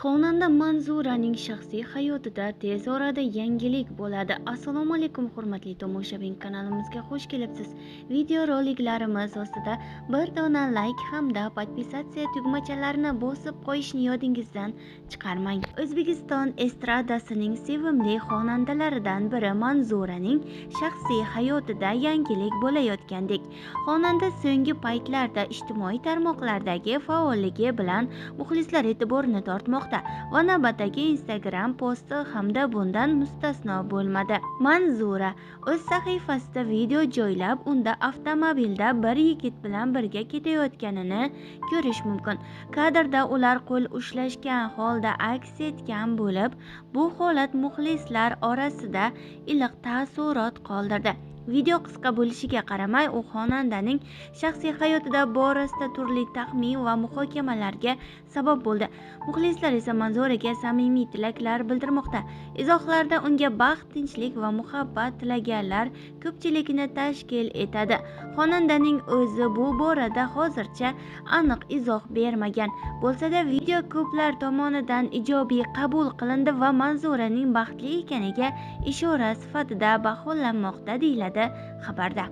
Xonanda Manzuraning shaxsiy hayotida tez orada yangilik bo'ladi. Assalomu alaykum hurmatli tomoshabin, kanalimizga xush kelibsiz. Videoroliklarimiz ostida bir dona like hamda podpisatsiya tugmachalarini bosib qo'yishni yodingizdan chiqarmang. O'zbekiston estradasining sevimli xonandalaridan biri Manzuraning shaxsiy hayotida yangilik bo'layotgandek. Xonanda so'nggi paytlarda ijtimoiy tarmoqlardagi faolligi bilan muxlislar e'tiborini tortmoqda va navbatdagi Instagram posti hamda bundan mustasno bo'lmadi. Manzura o'z sahifasida video joylab, unda avtomobilda bir yigit bilan birga ketayotganini ko'rish mumkin. Kadrda ular qo'l ushlashgan holda aks etgan bo'lib, bu holat muxlislar orasida iliq taassurot qoldirdi. Video qisqa bo'lishiga qaramay, u xonandaning shaxsiy hayotida borasida turli taxmin va muhokamalarga sabab bo'ldi. Muxlislar esa Manzuraga samimiy tilaklar bildirmoqda. Izohlarda unga baxt, tinchlik va muhabbat tilaganlar ko'pchilikni tashkil etadi. Xonandaning o'zi bu borada hozircha aniq izoh bermagan. Bo'lsa-da, video ko'plar tomonidan ijobiy qabul qilindi va Manzuraning baxtli ekaniga ishora sifatida baholanmoqda, deyiladi xabarda.